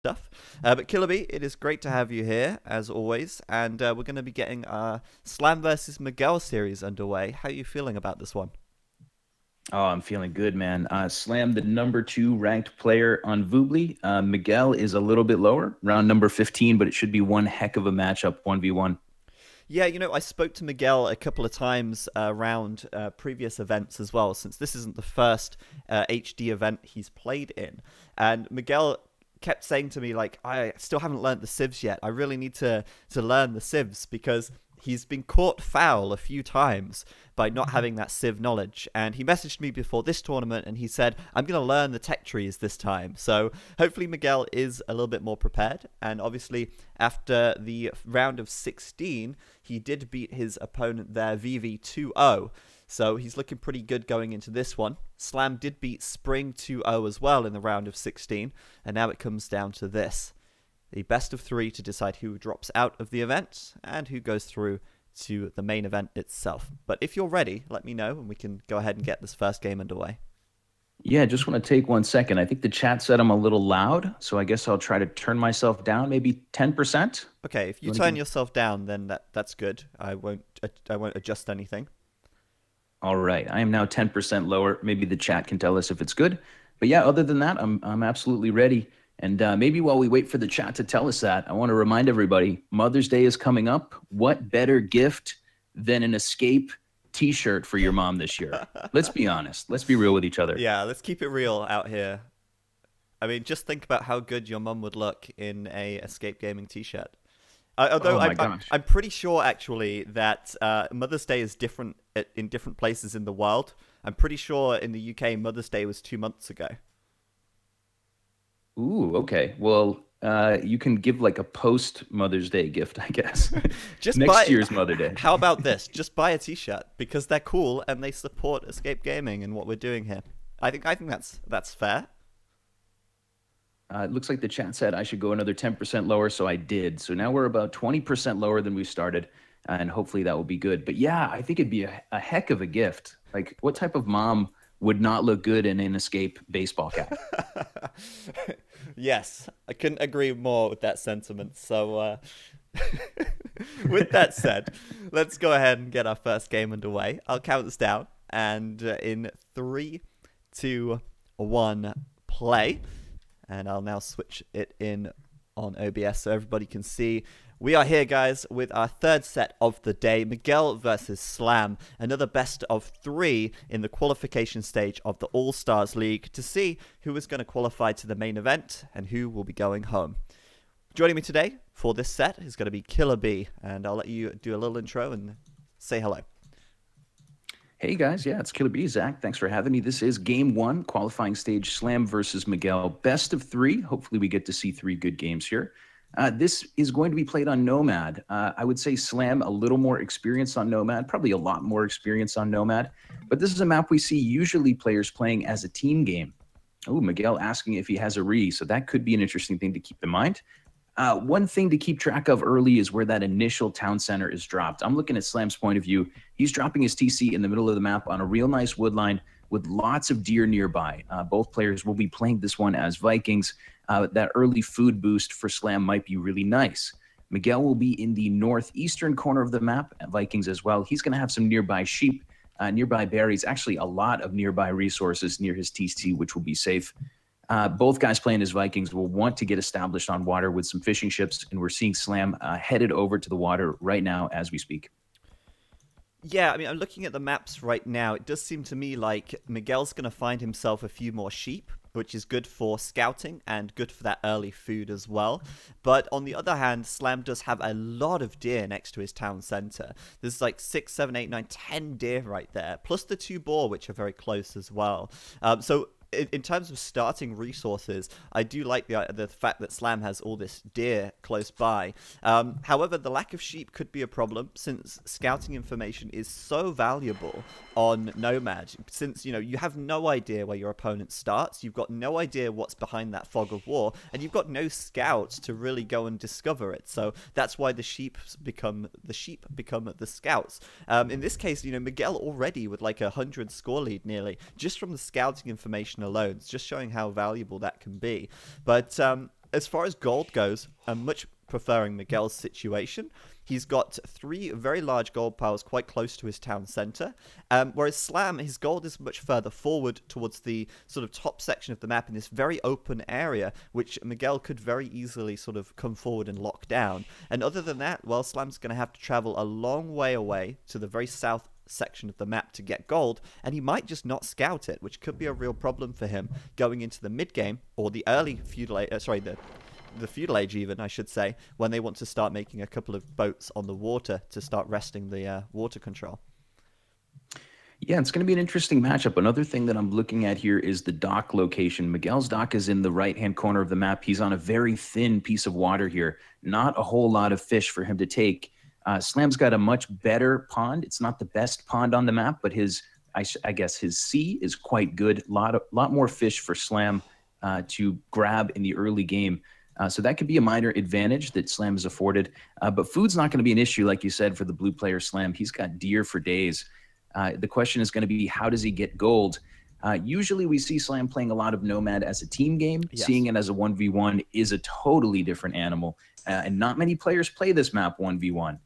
stuff. But Killer B, it is great to have you here, as always. And we're going to be getting our Slam versus Miguel series underway. How are you feeling about this one? Oh, I'm feeling good, man. Slam, the number 2 ranked player on Voobly. Miguel is a little bit lower, round number 15, but it should be one heck of a matchup, 1v1. Yeah, I spoke to Miguel a couple of times around previous events as well, since this isn't the first HD event he's played in. And Miguel kept saying to me, like, I still haven't learned the civs yet. I really need to learn the civs because he's been caught foul a few times by not having that civ knowledge. And he messaged me before this tournament and he said, I'm going to learn the tech trees this time. So hopefully Miguel is a little bit more prepared. And obviously after the round of 16, he did beat his opponent there, VV 2-0. So he's looking pretty good going into this one. Slam did beat Spring 2-0 as well in the round of 16. And now it comes down to this: the best of 3 to decide who drops out of the event and who goes through to the main event itself. But if you're ready, let me know and we can go ahead and get this first game underway. Yeah, just want to take 1 second. I think the chat said I'm a little loud, so I guess I'll try to turn myself down, maybe 10%. Okay, if you turn yourself down, then that's good. I won't adjust anything. All right, I am now 10% lower. Maybe the chat can tell us if it's good. But yeah, other than that, I'm absolutely ready. And maybe while we wait for the chat to tell us that, I want to remind everybody, Mother's Day is coming up. What better gift than an Escape t-shirt for your mom this year? Let's be honest. Let's be real with each other. Yeah, let's keep it real out here. I mean, just think about how good your mum would look in a Escape Gaming t-shirt. Although I'm pretty sure, actually, that Mother's Day is different in different places in the world. I'm pretty sure in the UK, Mother's Day was 2 months ago. Ooh, okay. Well, you can give like a post Mother's Day gift, I guess. Just next year's Mother's Day. How about this? Just buy a t-shirt because they're cool and they support Escape Gaming and what we're doing here. I think that's fair. It looks like the chat said I should go another 10% lower, so I did. So now we're about 20% lower than we started, and hopefully that will be good. But yeah, I think it'd be a heck of a gift. Like, what type of mom would not look good in an Escape baseball cap? Yes, I couldn't agree more with that sentiment. So with that said, let's go ahead and get our first game underway. I'll count this down, and in 3, 2, 1, play. And I'll now switch it in on OBS so everybody can see. We are here, guys, with our third set of the day, Miguel versus Slam, another best of 3 in the qualification stage of the All-Stars League to see who is going to qualify to the main event and who will be going home. Joining me today for this set is going to be Killer B, and I'll let you do a little intro and say hello. Hey guys, yeah, it's Killer B. Zach, thanks for having me. This is game 1, qualifying stage, Slam versus Miguel. Best of 3. Hopefully we get to see 3 good games here. This is going to be played on Nomad. I would say Slam a little more experience on Nomad, probably a lot more experience on Nomad. But this is a map we see usually players playing as a team game. Oh, Miguel asking if he has a re, so that could be an interesting thing to keep in mind. One thing to keep track of early is where that initial town center is dropped. I'm looking at Slam's point of view. He's dropping his TC in the middle of the map on a real nice wood line with lots of deer nearby. Both players will be playing this one as Vikings. That early food boost for Slam might be really nice. Miguel will be in the northeastern corner of the map at Vikings as well. He's going to have some nearby sheep, nearby berries, actually a lot of nearby resources near his TC, which will be safe. Both guys playing as Vikings will want to get established on water with some fishing ships, and we're seeing Slam headed over to the water right now as we speak. Yeah, I mean, I'm looking at the maps right now. It does seem to me like Miguel's going to find himself a few more sheep, which is good for scouting and good for that early food as well. But on the other hand, Slam does have a lot of deer next to his town center. There's like 6, 7, 8, 9, 10 deer right there, plus the 2 boar, which are very close as well. So in terms of starting resources, I do like the fact that Slam has all this deer close by. However, the lack of sheep could be a problem since scouting information is so valuable on Nomad. Since, you have no idea where your opponent starts, you've got no idea what's behind that fog of war, and you've got no scouts to really go and discover it. So that's why the sheep become the scouts. In this case, Miguel already with like 100 score lead nearly, just from the scouting information alone. It's just showing how valuable that can be. But as far as gold goes, I'm much preferring Miguel's situation. He's got 3 very large gold piles quite close to his town center, whereas Slam, his gold is much further forward towards the sort of top section of the map in this very open area, which Miguel could very easily sort of come forward and lock down. And other than that, well, Slam's going to have to travel a long way away to the very south section of the map to get gold, and he might just not scout it, which could be a real problem for him going into the mid game or the early feudal the feudal age even, I should say, when they want to start making a couple of boats on the water to start resting the water control. Yeah, it's going to be an interesting matchup. Another thing that I'm looking at here is the dock location. Miguel's dock is in the right-hand corner of the map. He's on a very thin piece of water here. Not a whole lot of fish for him to take. Slam's got a much better pond. It's not the best pond on the map, but I guess his sea is quite good. Lot more fish for Slam to grab in the early game. So that could be a minor advantage that Slam is afforded. But food's not going to be an issue, like you said, for the blue player Slam. He's got deer for days. The question is going to be, how does he get gold? Usually we see Slam playing a lot of Nomad as a team game. Yes. Seeing it as a 1v1 is a totally different animal. And not many players play this map 1v1.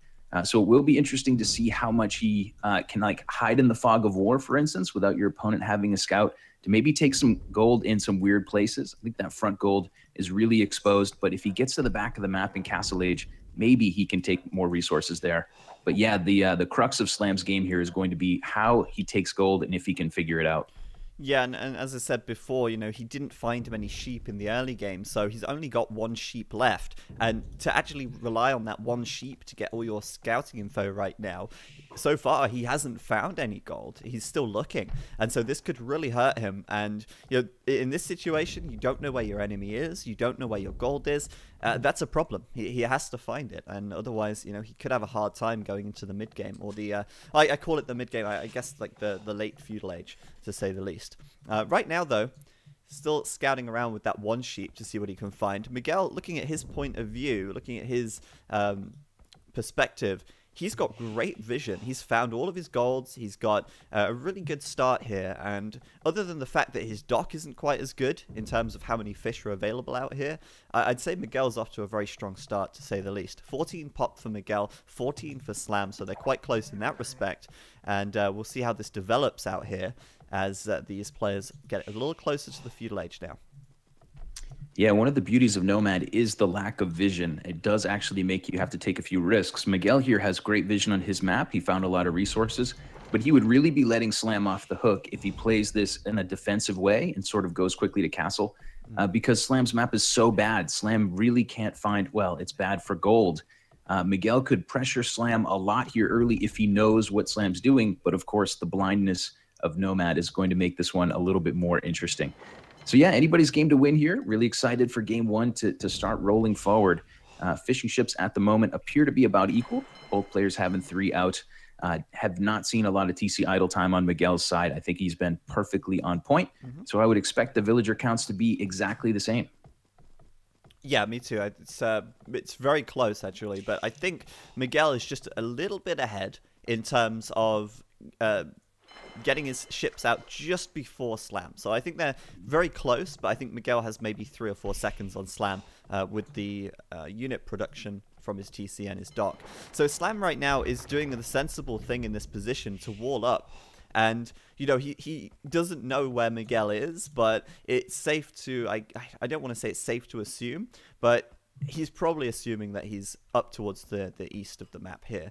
So it will be interesting to see how much he can like hide in the fog of war, for instance, without your opponent having a scout, to maybe take some gold in some weird places. I think that front gold is really exposed, but if he gets to the back of the map in Castle Age, maybe he can take more resources there. But yeah, the crux of Slam's game here is going to be how he takes gold and if he can figure it out. Yeah, and as I said before, you know, he didn't find many sheep in the early game, so he's only got 1 sheep left. And to actually rely on that 1 sheep to get all your scouting info right now, so far he hasn't found any gold. He's still looking, and so this could really hurt him. And you know, in this situation, you don't know where your enemy is, you don't know where your gold is. That's a problem. He has to find it, and otherwise, you know, he could have a hard time going into the mid game, or the I call it the mid game. I guess like the late feudal age, to say the least. Right now, though, still scouting around with that 1 sheep to see what he can find. Miguel, looking at his point of view, looking at his perspective, he's got great vision. He's found all of his golds. He's got a really good start here. And other than the fact that his dock isn't quite as good in terms of how many fish are available out here, I'd say Miguel's off to a very strong start, to say the least. 14 pop for Miguel, 14 for Slam, so they're quite close in that respect. And we'll see how this develops out here as these players get a little closer to the feudal age now. Yeah, one of the beauties of Nomad is the lack of vision. It does actually make you have to take a few risks. Miguel here has great vision on his map. He found a lot of resources, but he would really be letting Slam off the hook if he plays this in a defensive way and sort of goes quickly to castle, because Slam's map is so bad. Slam really can't find, well, it's bad for gold. Miguel could pressure Slam a lot here early if he knows what Slam's doing, but of course the blindness of Nomad is going to make this one a little bit more interesting. So yeah, anybody's game to win here. Really excited for game 1 to start rolling forward. Fishing ships at the moment appear to be about equal. Both players having 3 out. Have not seen a lot of TC idle time on Miguel's side. I think he's been perfectly on point. So I would expect the villager counts to be exactly the same. Yeah, me too. It's very close, actually. But I think Miguel is just a little bit ahead in terms of getting his ships out just before Slam. So I think they're very close, but I think Miguel has maybe 3 or 4 seconds on Slam with the unit production from his TC and his dock. So Slam right now is doing the sensible thing in this position to wall up. And, you know, he doesn't know where Miguel is, but it's safe to, I don't want to say it's safe to assume, but he's probably assuming that he's up towards the east of the map here,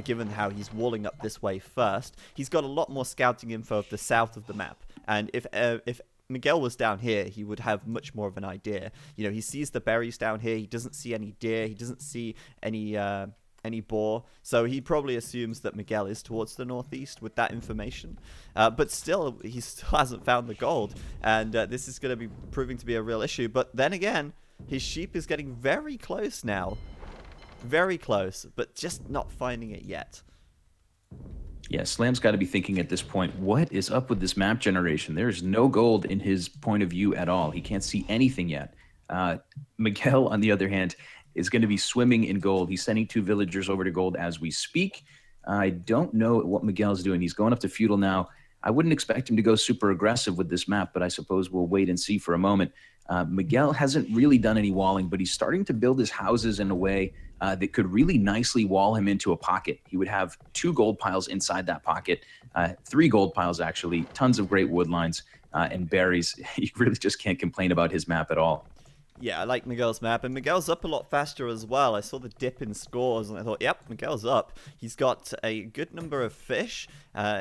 given how he's walling up this way first. He's got a lot more scouting info of the south of the map, and if Miguel was down here, he would have much more of an idea. You know, he sees the berries down here. He doesn't see any deer. He doesn't see any boar, so he probably assumes that Miguel is towards the northeast with that information. But still, he still hasn't found the gold, and this is going to be proving to be a real issue. But then again, his sheep is getting very close now. Very close, but just not finding it yet. Yeah, Slam's got to be thinking at this point, what is up with this map generation? There's no gold in his point of view at all. He can't see anything yet. Miguel, on the other hand, is going to be swimming in gold. He's sending 2 villagers over to gold as we speak. I don't know what Miguel's doing. He's going up to feudal now. I wouldn't expect him to go super aggressive with this map, but I suppose we'll wait and see for a moment. Miguel hasn't really done any walling, but he's starting to build his houses in a way that could really nicely wall him into a pocket. He would have 2 gold piles inside that pocket, 3 gold piles actually, tons of great wood lines and berries. You really just can't complain about his map at all. Yeah, I like Miguel's map, and Miguel's up a lot faster as well. I saw the dip in scores, and I thought, yep, Miguel's up. He's got a good number of fish.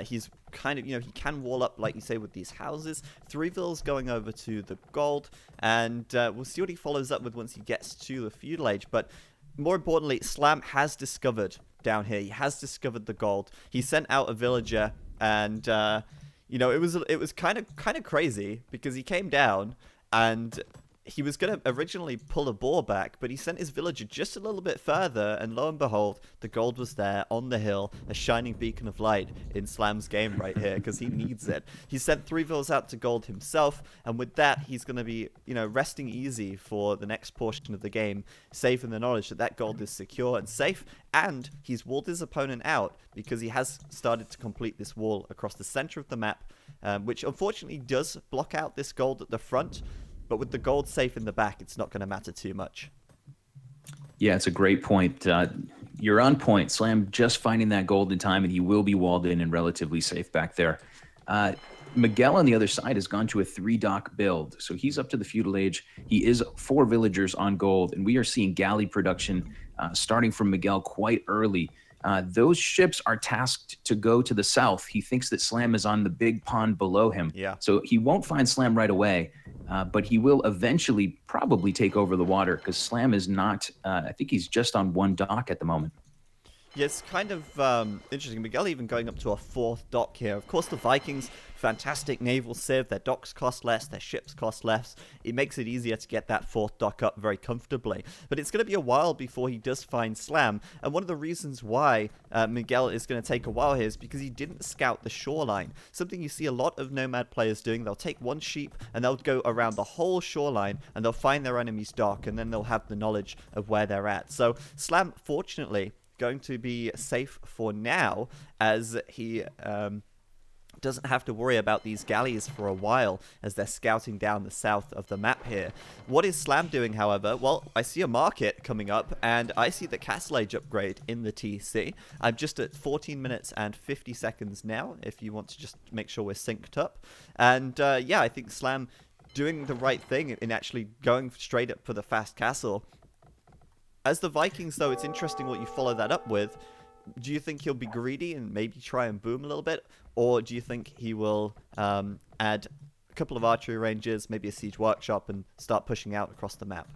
He's kind of, he can wall up, like you say, with these houses. 3 villas going over to the gold, and we'll see what he follows up with once he gets to the feudal age. But more importantly, Slam has discovered down here. He has discovered the gold. He sent out a villager, and it was kind of crazy because he came down and he was going to originally pull a boar back, but he sent his villager just a little bit further, and lo and behold, the gold was there on the hill, a shining beacon of light in Slam's game right here, because he needs it. He sent 3 villas out to gold himself, and with that, he's going to be, resting easy for the next portion of the game, safe in the knowledge that that gold is secure and safe, and he's walled his opponent out, because he has started to complete this wall across the center of the map, which unfortunately does block out this gold at the front. But with the gold safe in the back, it's not going to matter too much. Yeah, it's a great point. You're on point. Slam just finding that gold in time, and he will be walled in and relatively safe back there. Miguel on the other side has gone to a 3-dock build. So he's up to the feudal age. He is 4 villagers on gold, and we are seeing galley production starting from Miguel quite early. Those ships are tasked to go to the south. He thinks that Slam is on the big pond below him. Yeah. So he won't find Slam right away, but he will eventually probably take over the water because Slam is not, I think he's just on 1 dock at the moment. Yeah, it's kind of interesting. Miguel even going up to a 4th dock here. Of course, the Vikings, fantastic naval civ. Their docks cost less, their ships cost less. It makes it easier to get that 4th dock up very comfortably. But it's going to be a while before he does find Slam. And one of the reasons why Miguel is going to take a while here is because he didn't scout the shoreline. Something you see a lot of Nomad players doing. They'll take 1 sheep and they'll go around the whole shoreline and they'll find their enemy's dock, and then they'll have the knowledge of where they're at. So Slam, fortunately, going to be safe for now, as he doesn't have to worry about these galleys for a while as they're scouting down the south of the map here. What is Slam doing, however? Well, I see a market coming up, and I see the Castle Age upgrade in the TC. I'm just at 14 minutes and 50 seconds now, if you want to just make sure we're synced up. And yeah, I think Slam doing the right thing in actually going straight up for the fast castle. As the Vikings, though, it's interesting what you follow that up with. Do you think he'll be greedy and maybe try and boom a little bit? Or do you think he will add a couple of archery ranges, maybe a siege workshop, and start pushing out across the map?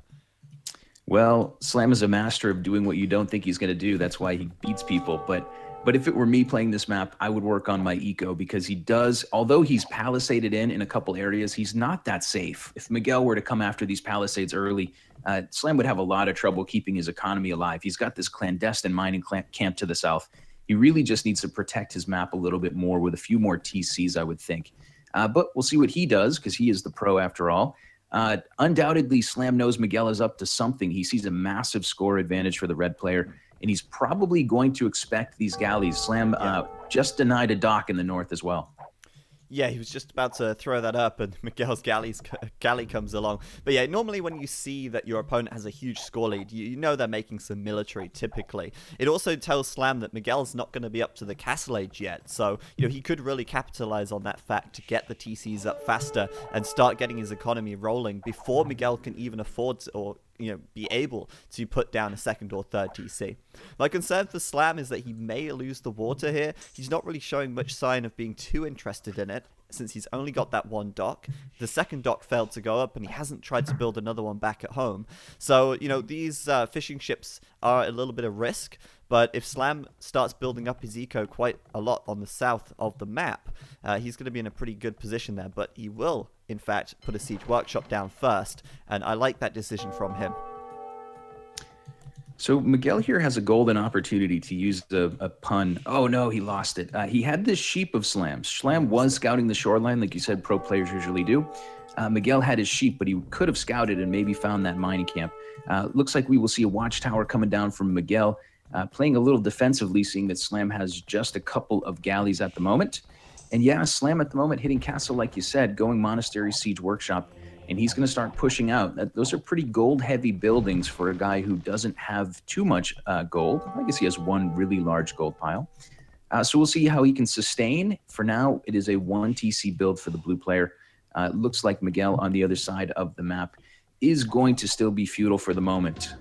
Well, Slam is a master of doing what you don't think he's going to do. That's why he beats people. But if it were me playing this map, I would work on my eco, because he does, although he's palisaded in a couple areas, he's not that safe. If Miguel were to come after these palisades early, Slam would have a lot of trouble keeping his economy alive. He's got this clandestine mining camp to the south. He really just needs to protect his map a little bit more with a few more TCs, I would think. But we'll see what he does, because he is the pro after all. Undoubtedly, Slam knows Miguel is up to something. He sees a massive score advantage for the red player, and he's probably going to expect these galleys. Slam just denied a dock in the north as well. Yeah, he was just about to throw that up, and Miguel's galley comes along. But yeah, normally when you see that your opponent has a huge score lead, you know they're making some military, typically. It also tells Slam that Miguel's not going to be up to the Castle Age yet, so he could really capitalize on that fact to get the TCs up faster and start getting his economy rolling before Miguel can even afford to, or be able to put down a 2nd or 3rd TC. My concern for Slam is that he may lose the water here. He's not really showing much sign of being too interested in it, since he's only got that 1 dock. The 2nd dock failed to go up, and he hasn't tried to build another one back at home. So, these fishing ships are a little bit of risk, but if Slam starts building up his eco quite a lot on the south of the map, he's going to be in a pretty good position there, but he will, in fact, put a siege workshop down first, and I like that decision from him. So Miguel here has a golden opportunity to use a pun. Oh no, he lost it. He had this sheep of Slam. Slam was scouting the shoreline, like you said, pro players usually do. Miguel had his sheep, but he could have scouted and maybe found that mining camp. Looks like we will see a watchtower coming down from Miguel, playing a little defensively, seeing that Slam has just a couple of galleys at the moment. And yeah, Slam at the moment hitting castle, like you said, going monastery siege workshop. and he's going to start pushing out. Those are pretty gold-heavy buildings for a guy who doesn't have too much gold. I guess he has one really large gold pile. So we'll see how he can sustain. For now, it is a 1 TC build for the blue player. It looks like Miguel on the other side of the map is going to still be feudal for the moment.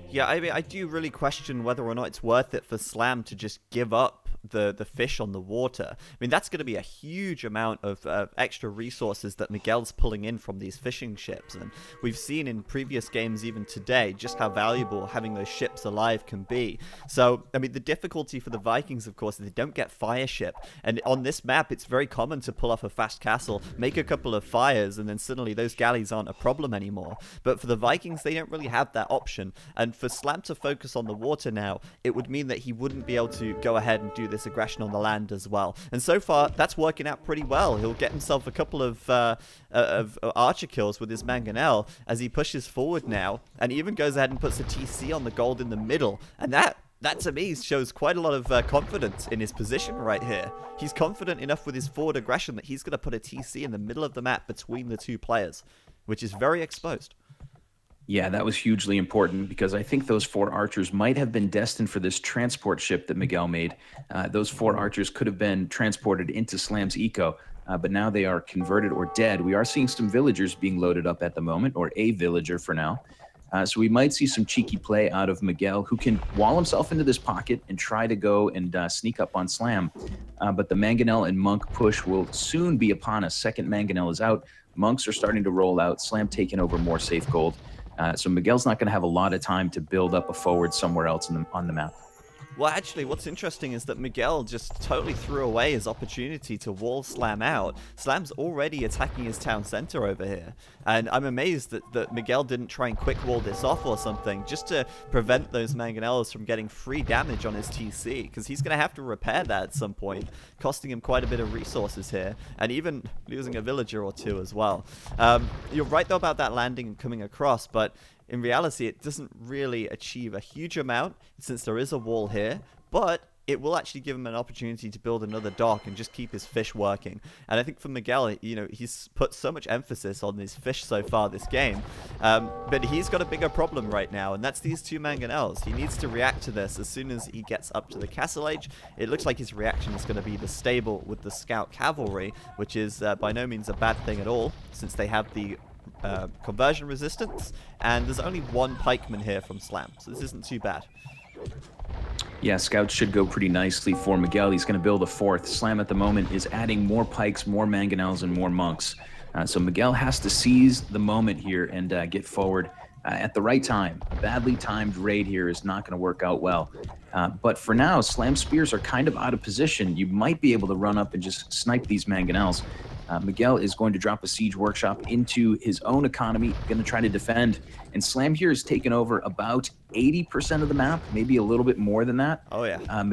Yeah, I mean, I do really question whether or not it's worth it for Slam to just give up the fish on the water. I mean, that's going to be a huge amount of extra resources that Miguel's pulling in from these fishing ships. And we've seen in previous games, even today, just how valuable having those ships alive can be. So, I mean, the difficulty for the Vikings, of course, is they don't get fire ship. And on this map, it's very common to pull off a fast castle, make a couple of fires, and then suddenly those galleys aren't a problem anymore. But for the Vikings, they don't really have that option. And for Slam to focus on the water now, it would mean that he wouldn't be able to go ahead and do this aggression on the land as well. And so far, that's working out pretty well. He'll get himself a couple of archer kills with his mangonel as he pushes forward now, and even goes ahead and puts a TC on the gold in the middle. And that to me shows quite a lot of confidence in his position right here. He's confident enough with his forward aggression that he's going to put a TC in the middle of the map between the two players, which is very exposed. Yeah, that was hugely important because I think those 4 archers might have been destined for this transport ship that Miguel made. Those 4 archers could have been transported into Slam's eco, but now they are converted or dead. We are seeing some villagers being loaded up at the moment, or a villager for now. So we might see some cheeky play out of Miguel, who can wall himself into this pocket and try to go and sneak up on Slam. But the Mangonel and Monk push will soon be upon us. Second Mangonel is out. Monks are starting to roll out. Slam taking over more safe gold. So Miguel's not going to have a lot of time to build up a forward somewhere else on the map. Well, actually, what's interesting is that Miguel just totally threw away his opportunity to wall Slam out. Slam's already attacking his town center over here. And I'm amazed that Miguel didn't try and quick wall this off or something, just to prevent those Mangonellas from getting free damage on his TC, because he's going to have to repair that at some point, costing him quite a bit of resources here, and even losing a villager or two as well. You're right, though, about that landing and coming across, but in reality, it doesn't really achieve a huge amount since there is a wall here, but it will actually give him an opportunity to build another dock and just keep his fish working. And I think for Miguel, you know, he's put so much emphasis on his fish so far this game, but he's got a bigger problem right now, and that's these 2 Mangonels. He needs to react to this as soon as he gets up to the castle age. It looks like his reaction is going to be the stable with the scout cavalry, which is by no means a bad thing at all, since they have the conversion resistance, and there's only 1 pikeman here from Slam, so this isn't too bad. Yeah, scouts should go pretty nicely for Miguel. He's going to build a 4th. Slam at the moment is adding more pikes, more mangonels, and more monks. So Miguel has to seize the moment here and get forward at the right time. A badly timed raid here is not going to work out well. But for now, Slam spears are kind of out of position. You might be able to run up and just snipe these mangonels. Miguel is going to drop a siege workshop into his own economy, going to try to defend. And Slam here has taken over about 80% of the map, maybe a little bit more than that. Oh, yeah.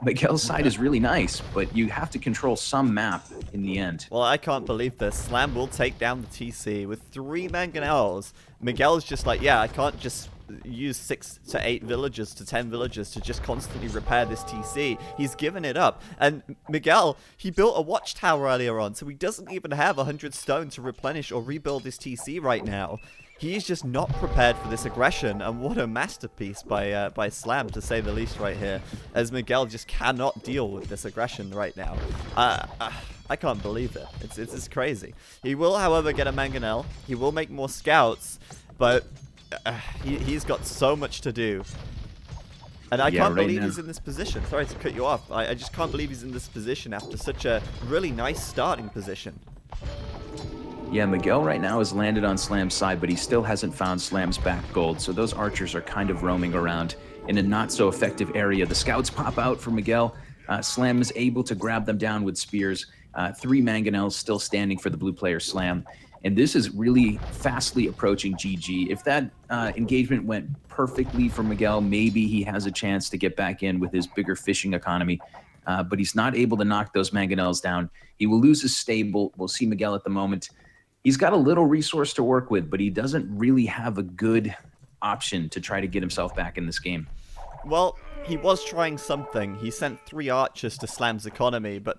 Miguel's side is really nice, but you have to control some map in the end. Well, I can't believe this. Slam will take down the TC with 3 mangonels. Miguel's just like, yeah, I can't just use 6 to 8 villagers to 10 villagers to just constantly repair this TC. He's given it up. And Miguel, he built a watchtower earlier on, so he doesn't even have 100 stone to replenish or rebuild his TC right now. He's just not prepared for this aggression, and what a masterpiece by Slam, to say the least, right here, as Miguel just cannot deal with this aggression right now. I can't believe it. It's crazy. He will, however, get a mangonel. He will make more scouts, but he's got so much to do. And I can't believe he's in this position. Sorry to cut you off. I just can't believe he's in this position after such a really nice starting position. Yeah, Miguel right now has landed on Slam's side, but he still hasn't found Slam's back gold. So those archers are kind of roaming around in a not so effective area. The scouts pop out for Miguel. Slam is able to grab them down with spears. 3 mangonels still standing for the blue player Slam. And this is really fastly approaching GG. If that engagement went perfectly for Miguel, maybe he has a chance to get back in with his bigger fishing economy. But he's not able to knock those mangonels down. He will lose his stable. We'll see Miguel at the moment. He's got a little resource to work with, but he doesn't really have a good option to try to get himself back in this game. Well, he was trying something. He sent 3 archers to Slam's economy, but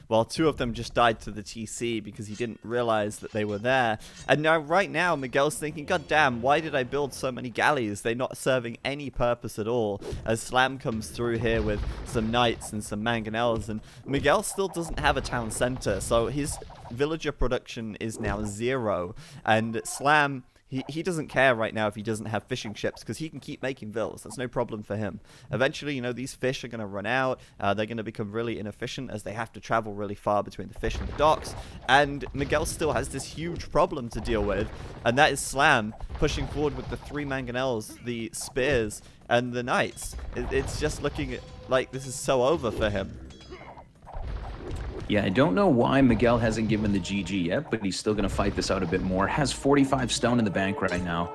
well, 2 of them just died to the TC because he didn't realize that they were there. And now, right now, Miguel's thinking, God damn, why did I build so many galleys? They're not serving any purpose at all. As Slam comes through here with some knights and some mangonels, and Miguel still doesn't have a town center, so his villager production is now 0. And Slam... He doesn't care right now if he doesn't have fishing ships, because he can keep making villas. That's no problem for him. Eventually, you know, these fish are going to run out. They're going to become really inefficient as they have to travel really far between the fish and the docks. And Miguel still has this huge problem to deal with, and that is Slam pushing forward with the 3 mangonels, the spears, and the knights. It's just looking like this is so over for him. Yeah, I don't know why Miguel hasn't given the GG yet, but he's still going to fight this out a bit more. Has 45 stone in the bank right now.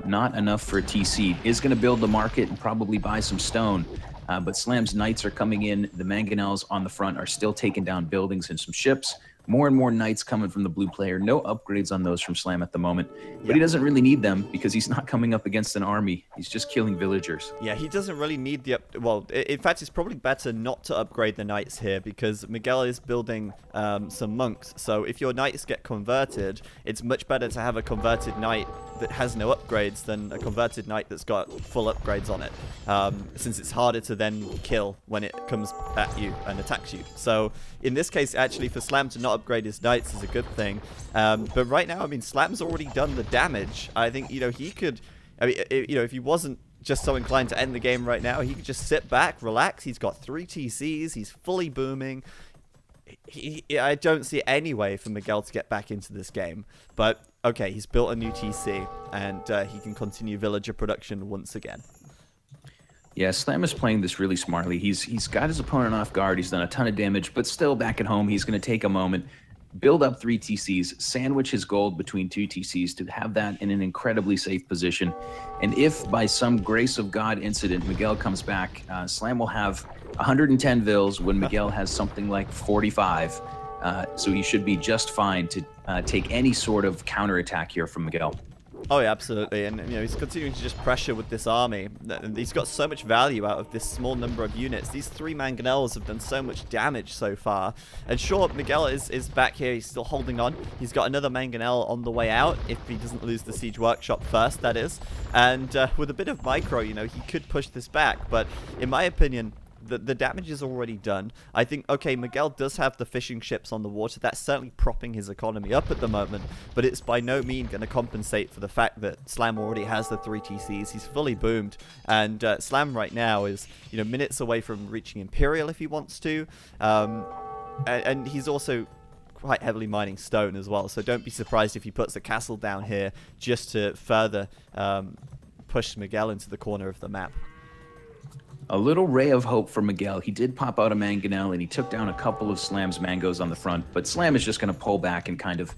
Not enough for a TC. Is going to build the market and probably buy some stone. But Slam's knights are coming in. The mangonels on the front are still taking down buildings and some ships. More and more knights coming from the blue player. No upgrades on those from Slam at the moment. But he doesn't really need them because he's not coming up against an army. He's just killing villagers. Yeah, he doesn't really need the... Well, in fact, it's probably better not to upgrade the knights here because Miguel is building some monks. So if your knights get converted, it's much better to have a converted knight that has no upgrades than a converted knight that's got full upgrades on it. Since it's harder to then kill when it comes at you and attacks you. So in this case, actually, for Slam to not upgrade his knights is a good thing. But right now, I mean, Slam's already done the damage. I think, you know, he could... I mean, you know, if he wasn't just so inclined to end the game right now, he could just sit back, relax. He's got 3 TCs. He's fully booming. I don't see any way for Miguel to get back into this game. But, okay, he's built a new TC, and he can continue villager production once again. Yeah, Slam is playing this really smartly. He's got his opponent off guard. He's done a ton of damage, but still back at home, he's going to take a moment, build up 3 TCs, sandwich his gold between 2 TCs to have that in an incredibly safe position. And if by some grace of God incident Miguel comes back, Slam will have 110 vills when Miguel has something like 45. So he should be just fine to take any sort of counterattack here from Miguel. Oh, yeah, absolutely. And, you know, he's continuing to just pressure with this army. He's got so much value out of this small number of units. These 3 mangonels have done so much damage so far. And sure, Miguel is back here. He's still holding on. He's got another mangonel on the way out, if he doesn't lose the siege workshop first, that is. And with a bit of micro, you know, he could push this back. But in my opinion, the damage is already done. I think, okay, Miguel does have the fishing ships on the water. That's certainly propping his economy up at the moment, but it's by no means going to compensate for the fact that Slam already has the 3 TCs. He's fully boomed, and Slam right now is, you know, minutes away from reaching Imperial if he wants to, and he's also quite heavily mining stone as well, so don't be surprised if he puts a castle down here just to further push Miguel into the corner of the map. A little ray of hope for Miguel. He did pop out a mangonel and he took down a couple of Slam's mangoes on the front, but Slam is just going to pull back and kind of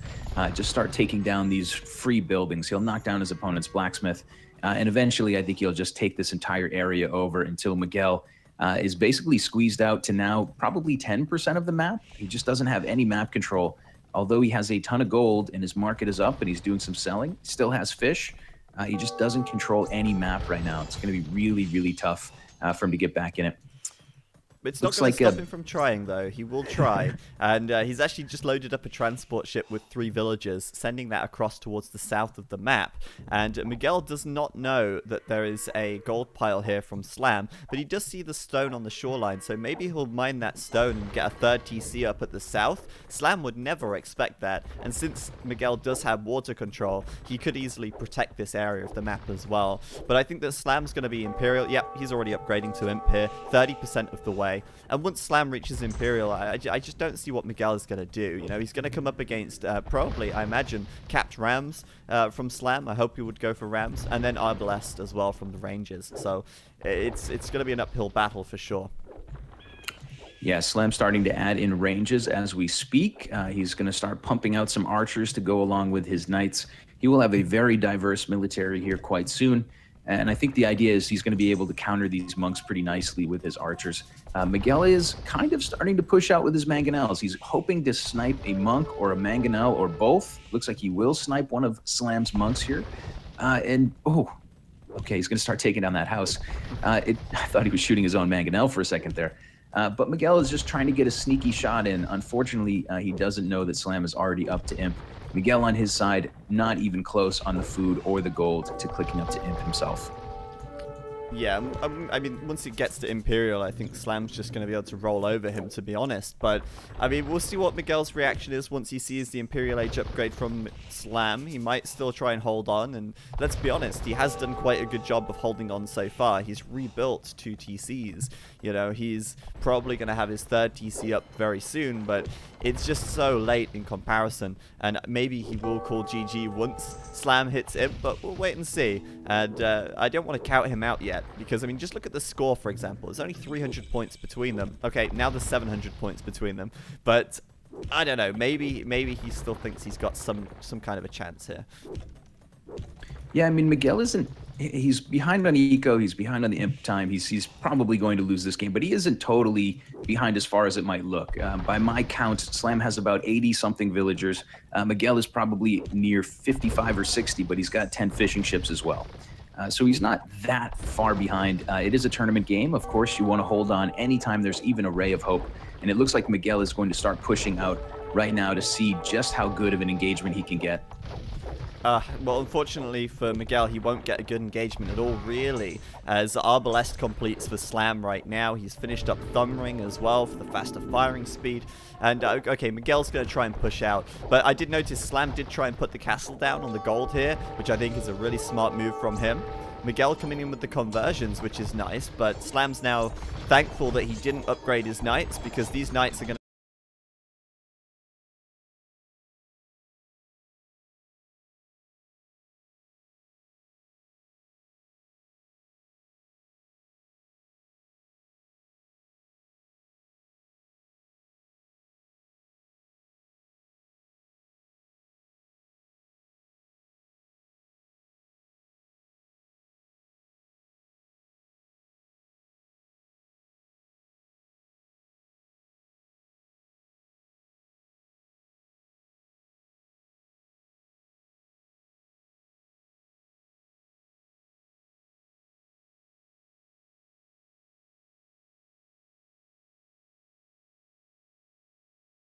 just start taking down these free buildings. He'll knock down his opponent's blacksmith, and eventually I think he'll just take this entire area over until Miguel is basically squeezed out to now probably 10% of the map. He just doesn't have any map control. Although he has a ton of gold and his market is up and he's doing some selling, still has fish. He just doesn't control any map right now. It's going to be really, really tough for him to get back in it. It's not going to stop him from trying, though. He will try. And he's actually just loaded up a transport ship with 3 villagers, sending that across towards the south of the map. And Miguel does not know that there is a gold pile here from Slam, but he does see the stone on the shoreline, so maybe he'll mine that stone and get a 3rd TC up at the south. Slam would never expect that, and since Miguel does have water control, he could easily protect this area of the map as well. But I think that Slam's going to be Imperial. Yep, he's already upgrading to Imp here, 30% of the way. And once Slam reaches Imperial, I just don't see what Miguel is going to do. You know, he's going to come up against probably, I imagine, capped Rams from Slam. I hope he would go for Rams, and then Arbalest as well from the Rangers. So it's going to be an uphill battle for sure. Yeah, Slam's starting to add in ranges as we speak. He's going to start pumping out some archers to go along with his knights. He will have a very diverse military here quite soon. And I think the idea is he's going to be able to counter these monks pretty nicely with his archers. Miguel is kind of starting to push out with his mangonels. He's hoping to snipe a monk or a mangonel or both. Looks like he will snipe one of Slam's monks here. Okay, he's going to start taking down that house. I thought he was shooting his own mangonel for a second there. But Miguel is just trying to get a sneaky shot in. Unfortunately, he doesn't know that Slam is already up to Imp. Miguel on his side, not even close on the food or the gold to clicking up to Imp himself. Yeah, I mean, once he gets to Imperial, I think Slam's just going to be able to roll over him, to be honest. But, I mean, we'll see what Miguel's reaction is once he sees the Imperial Age upgrade from Slam. He might still try and hold on, and let's be honest, he has done quite a good job of holding on so far. He's rebuilt 2 TCs. You know, he's probably going to have his 3rd TC up very soon, but it's just so late in comparison. And maybe he will call GG once Slam hits Imp, but we'll wait and see. And I don't want to count him out yet. Because, I mean, just look at the score, for example. There's only 300 points between them. Okay, now there's 700 points between them. But, I don't know. Maybe he still thinks he's got some kind of a chance here. Yeah, I mean, Miguel isn't... He's behind on Eco. He's behind on the Imp time. He's probably going to lose this game. But he isn't totally behind as far as it might look. By my count, Slam has about 80-something villagers. Miguel is probably near 55 or 60, but he's got 10 fishing ships as well. So he's not that far behind. It is a tournament game. Of course, you want to hold on anytime there's even a ray of hope. And it looks like Miguel is going to start pushing out right now to see just how good of an engagement he can get. Well, unfortunately for Miguel, he won't get a good engagement at all, really, as Arbalest completes for Slam right now. He's finished up Thumb Ring as well for the faster firing speed. And, okay, Miguel's going to try and push out. But I did notice Slam did try and put the castle down on the gold here, which I think is a really smart move from him. Miguel coming in with the conversions, which is nice, but Slam's now thankful that he didn't upgrade his knights, because these knights are going to